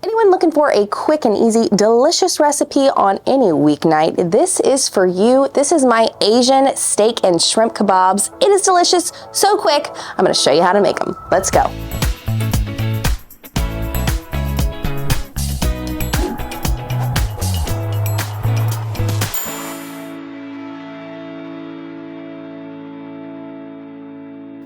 Anyone looking for a quick and easy, delicious recipe on any weeknight, this is for you. This is my Asian steak and shrimp kebabs. It is delicious, so quick. I'm gonna show you how to make them. Let's go.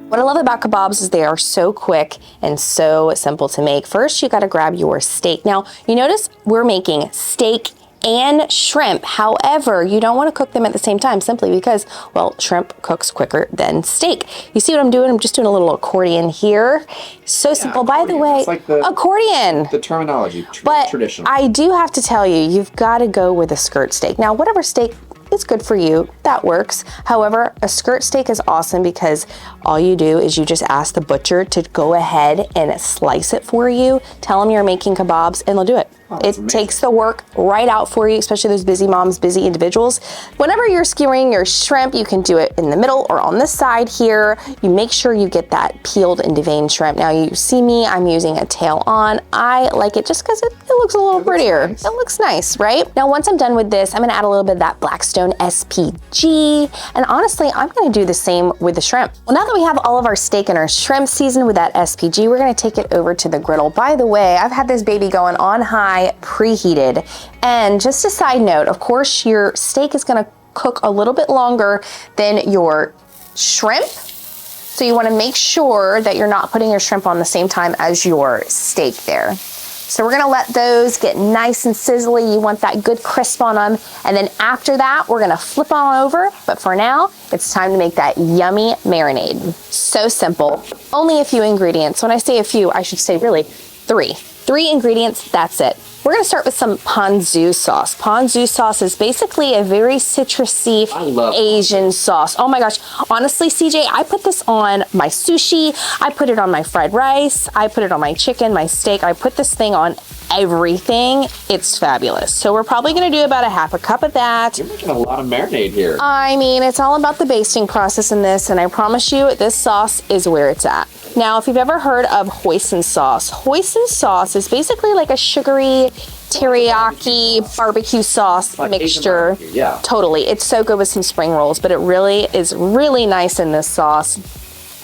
What I love about kebabs is they are so quick and so simple to make. First, you gotta grab your steak. Now, you notice we're making steak and shrimp. However, you don't wanna cook them at the same time simply because, well, shrimp cooks quicker than steak. You see what I'm doing? I'm just doing a little accordion here. So simple. Accordion. By the way, like accordion. The terminology, traditional. I do have to tell you, you've gotta go with a skirt steak. Now, whatever steak is good for you, that works. However, a skirt steak is awesome because all you do is you just ask the butcher to go ahead and slice it for you. Tell them you're making kebabs and they'll do it. It takes the work right out for you, especially those busy moms, busy individuals. Whenever you're skewering your shrimp, you can do it in the middle or on this side here. You make sure you get that peeled and deveined shrimp. Now you see me, I'm using a tail on. I like it just because it looks a little prettier. Nice. It looks nice, right? Now once I'm done with this, I'm gonna add a little bit of that Blackstone SPG. And honestly, I'm gonna do the same with the shrimp. Well, now that we have all of our steak and our shrimp seasoned with that SPG, we're gonna take it over to the griddle. By the way, I've had this baby going on high, preheated. And just a side note, of course, your steak is gonna cook a little bit longer than your shrimp. So you wanna make sure that you're not putting your shrimp on the same time as your steak there. So we're gonna let those get nice and sizzly. You want that good crisp on them. And then after that, we're gonna flip on over. But for now, it's time to make that yummy marinade. So simple, only a few ingredients. When I say a few, I should say really three. 3 ingredients, that's it. We're gonna start with some Ponzu sauce. Ponzu sauce is basically a very citrusy Asian sauce. Oh my gosh, honestly, CJ, I put this on my sushi, I put it on my fried rice, I put it on my chicken, my steak, I put this thing on everything. It's fabulous. So we're probably gonna do about a half a cup of that. You're making a lot of marinade here. I mean, it's all about the basting process in this, and I promise you, this sauce is where it's at. Now, if you've ever heard of Hoisin sauce is basically like a sugary teriyaki barbecue sauce like mixture. Yeah. Totally. It's so good with some spring rolls, but it really is really nice in this sauce.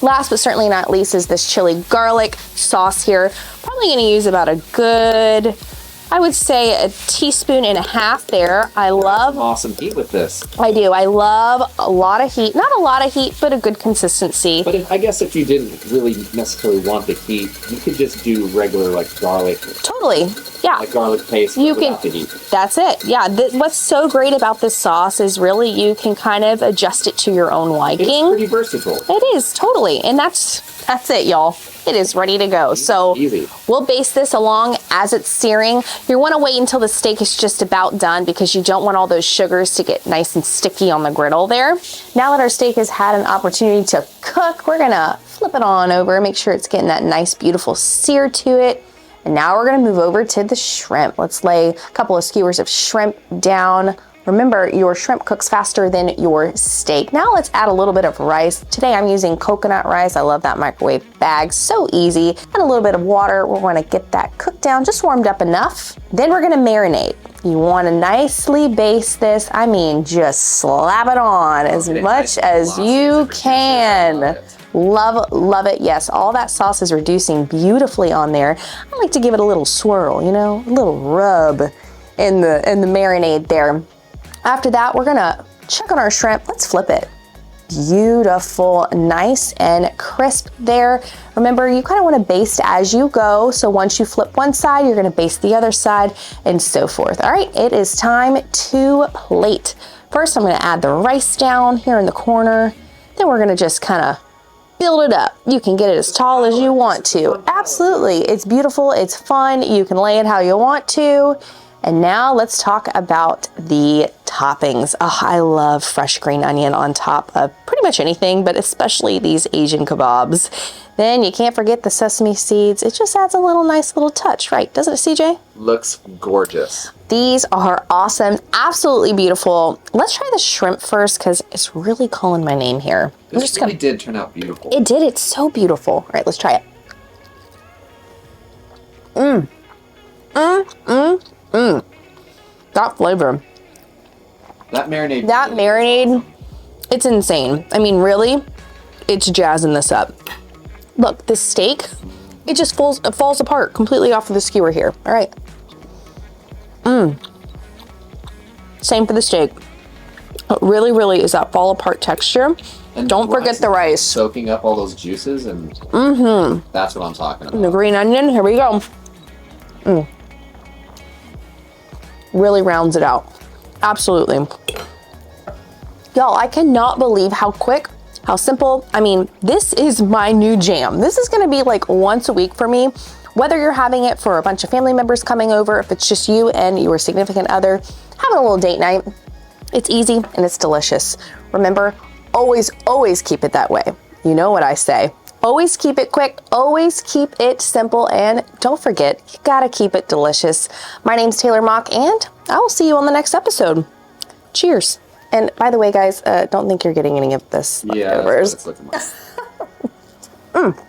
Last but certainly not least is this chili garlic sauce here. Probably gonna use about a good, I would say a teaspoon and a half there. I love awesome heat with this. I do. I love a lot of heat. Not a lot of heat, but a good consistency. But I guess if you didn't really necessarily want the heat, you could just do regular like garlic. Totally. Yeah. Like garlic paste without the heat. That's it. Yeah. What's so great about this sauce is really you can kind of adjust it to your own liking. It's pretty versatile. It is, totally. And that's it, y'all. It is ready to go. So we'll baste this along as it's searing. You want to wait until the steak is just about done because you don't want all those sugars to get nice and sticky on the griddle there. Now that our steak has had an opportunity to cook, we're gonna flip it on over, make sure it's getting that nice, beautiful sear to it. And now we're gonna move over to the shrimp. Let's lay a couple of skewers of shrimp down. Remember, your shrimp cooks faster than your steak. Now let's add a little bit of rice. Today I'm using coconut rice. I love that microwave bag, so easy. And a little bit of water. We're gonna get that cooked down, just warmed up enough. Then we're gonna marinate. You wanna nicely baste this. I mean, just slap it on as much as you can. Love it. Yes, all that sauce is reducing beautifully on there. I like to give it a little swirl, you know, a little rub in the marinade there. After that, we're gonna check on our shrimp. Let's flip it. Beautiful, nice and crisp there. Remember, you kind of want to baste as you go. So once you flip one side, you're gonna baste the other side and so forth. All right, it is time to plate. First, I'm gonna add the rice down here in the corner. Then we're gonna just kind of build it up. You can get it as tall as you want to. Absolutely, it's beautiful, it's fun. You can lay it how you want to. And now let's talk about the toppings. Oh, I love fresh green onion on top of pretty much anything, but especially these Asian kebabs. Then you can't forget the sesame seeds. It just adds a nice little touch, right? Doesn't it, CJ? Looks gorgeous. These are awesome, absolutely beautiful. Let's try the shrimp first because it's really calling my name here. This really did turn out beautiful. It did, it's so beautiful. All right, let's try it. That flavor. That marinade. That marinade, it's insane. I mean, really, it's jazzing this up. Look, this steak, it just falls apart completely off of the skewer here. All right. Same for the steak. It really, really is that fall apart texture. And don't forget the rice. Soaking up all those juices, and that's what I'm talking about. And the green onion, here we go. Really rounds it out. Absolutely. Y'all, I cannot believe how quick, how simple. I mean, this is my new jam. This is gonna be like once a week for me. Whether you're having it for a bunch of family members coming over, if it's just you and your significant other, having a little date night, it's easy and it's delicious. Remember, always, always keep it that way. You know what I say. Always keep it quick, always keep it simple, and don't forget, you gotta keep it delicious. My name's Taylor Mock, and I will see you on the next episode. Cheers. And by the way, guys, don't think you're getting any of this leftovers. That's what it's looking like.